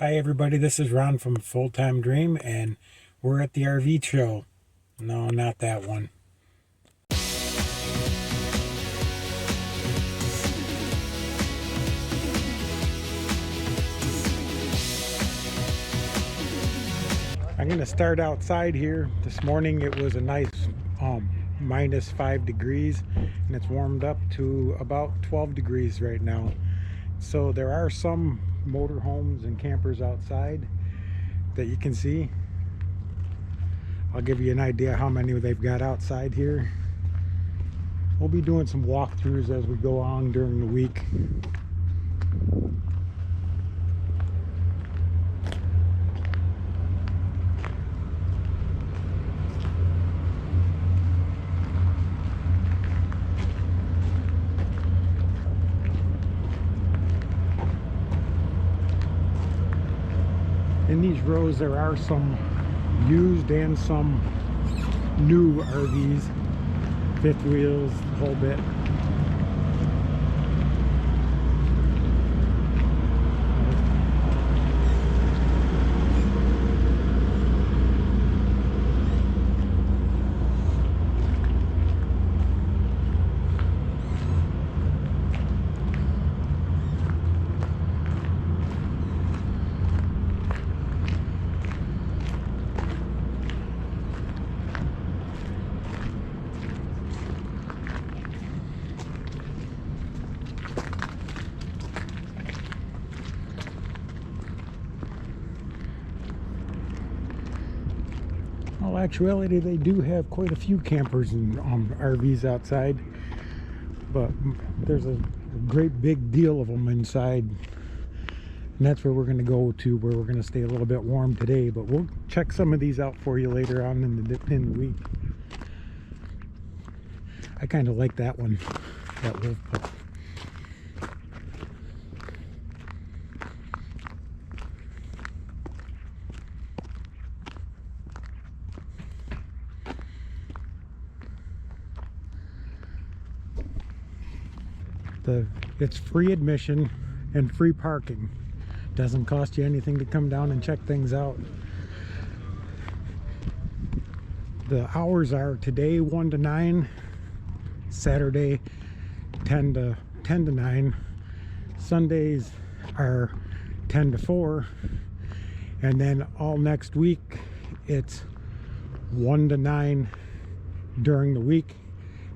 Hi everybody, this is Ron from Full Time Dream, and we're at the RV show. No, not that one. I'm going to start outside here. This morning it was a nice minus 5 degrees, and it's warmed up to about 12 degrees right now. So there are some motorhomes and campers outside that you can see. I'll give you an idea how many they've got outside here. We'll be doing some walkthroughs as we go on during the week. In these rows there are some used and some new RVs, fifth wheels, the whole bit. Well, actuality, they do have quite a few campers and RVs outside, but there's a great big deal of them inside, and that's where we're going to go to, where we're going to stay a little bit warm today. But we'll check some of these out for you later on in the week. I kind of like that one, that wolf pup. It's free admission and free parking. Doesn't cost you anything to come down and check things out. The hours are today 1 to 9, Saturday 10 to 9, Sundays are 10 to 4, and then all next week it's 1 to 9 during the week,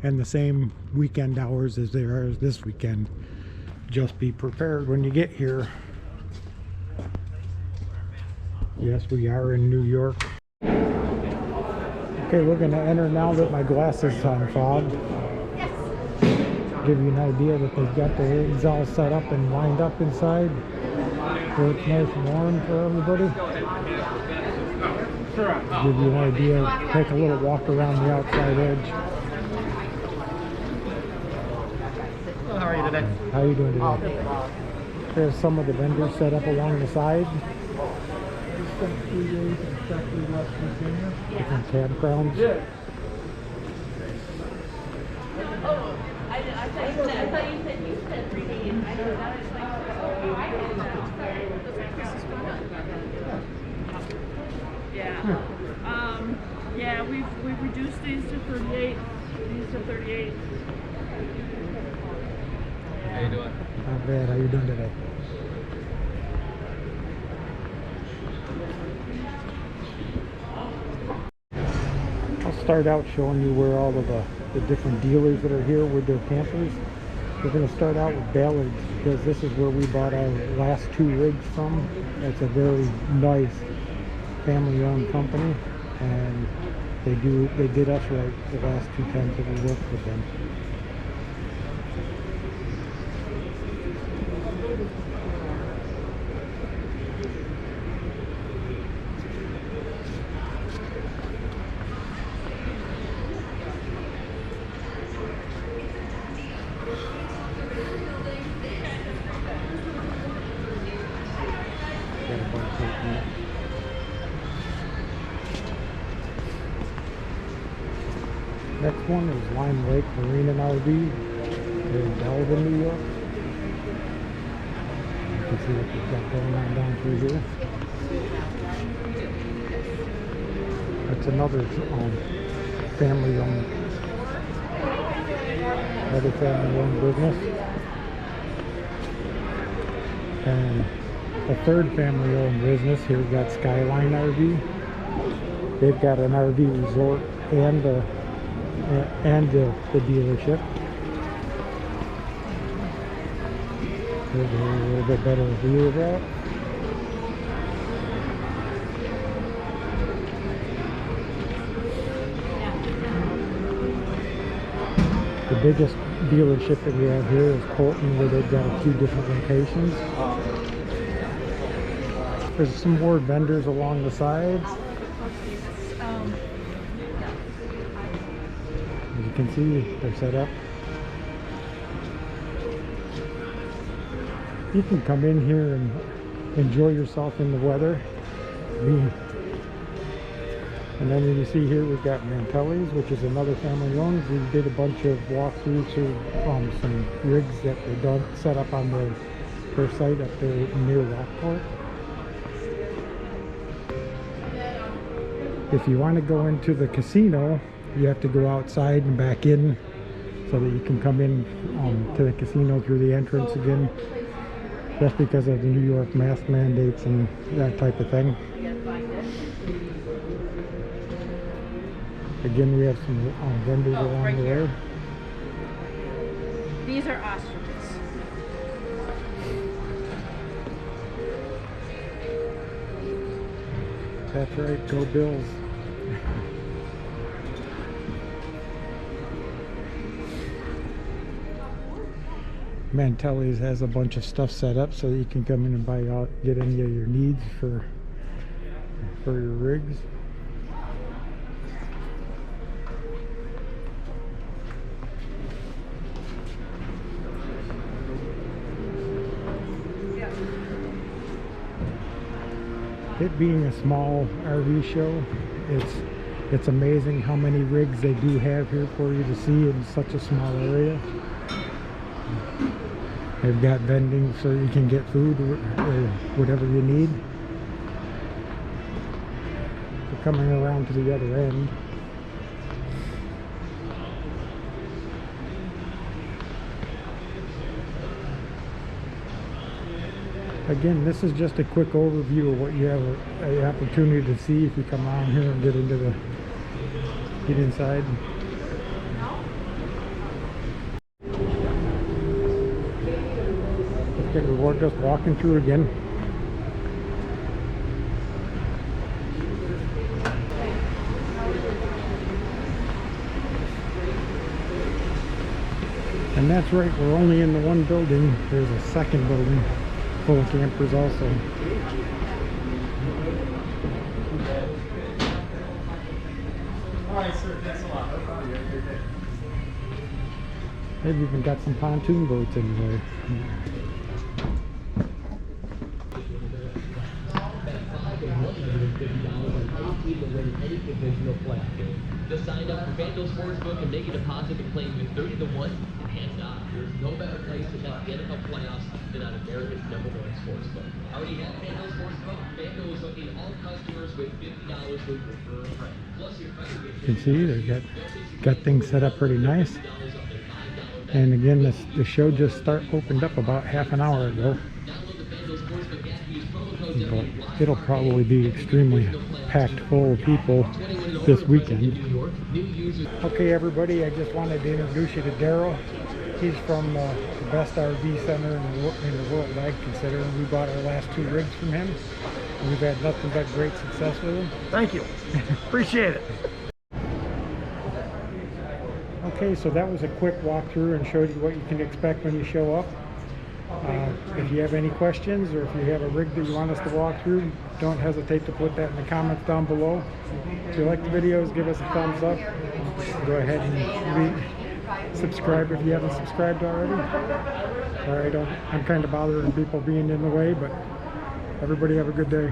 and the same weekend hours as there are this weekend. Just be prepared when you get here. Yes, we are in New York. Okay, we're going to enter now that my glasses unfogged. Give you an idea that they've got the rigs all set up and lined up inside, so it's nice and warm for everybody. Give you an idea, take a little walk around the outside edge. How are you today? How are you doing today? There's some of the vendors set up along the side. Different campgrounds. Oh, I thought you said you said 3 days. I know that is like, yeah, we've reduced these to 38. These to 38. How you doing? Not bad. How you doing today? I'll start out showing you where all of the different dealers that are here with their campers. We're going to start out with Ballard's, because this is where we bought our last 2 rigs from. It's a very nice family-owned company, and they did us right the last 2 times that we worked with them. Next one is Lime Lake Marine and RV. They're in Belleville, New York. can see what we've got going on down through here. That's another family-owned business. And a third family-owned business here, we've got Skyline RV. They've got an RV resort and the dealership. Here's a little bit better view of that. The biggest dealership that we have here is Colton, where they've got a few different locations. There's some more vendors along the sides. As you can see, they're set up. You can come in here and enjoy yourself in the weather. And then you see here we've got Mantelli's, which is another family owned. We did a bunch of walkthroughs to some rigs that were done, set up on their site up there near Rockport. If you want to go into the casino, you have to go outside and back in so that you can come in to the casino through the entrance again. That's because of the New York mask mandates and that type of thing. Again, we have some vendors along the way. These are ostriches. That's right, go Bills. Mantelli's has a bunch of stuff set up so that you can come in and get any of your needs for your rigs. It being a small RV show, it's amazing how many rigs they do have here for you to see in such a small area. They've got vending so you can get food or whatever you need. We're coming around to the other end. Again, this is just a quick overview of what you have an opportunity to see if you come on here and get inside. Okay, we're just walking through again. And that's right, we're only in the one building. There's a second building full of campers also. Alright, sir, thanks a lot. They've even got some pontoon boats in there. Just sign up for FanDuel Sportsbook and make a deposit and play with 30 to 1 and hands down. There's no better place to bet the NFL playoffs than on America's #1 sportsbook. Already have FanDuel Sportsbook? FanDuel is hooking all customers with $50 to refer a friend. Plus your friend will You can see they've got things set up pretty nice. And again, the show just opened up about half an hour ago. But it'll probably be extremely packed full of people this weekend. Okay, everybody, I just wanted to introduce you to Daryl. He's from the best RV center in the world, I consider. We bought our last 2 rigs from him. And we've had nothing but great success with him. Thank you. Appreciate it. Okay, so that was a quick walkthrough and showed you what you can expect when you show up. If you have any questions or if you have a rig that you want us to walk through, don't hesitate to put that in the comments down below. If you like the videos, give us a thumbs up. Go ahead and subscribe if you haven't subscribed already. Sorry, I'm kind of bothering people being in the way, but everybody have a good day.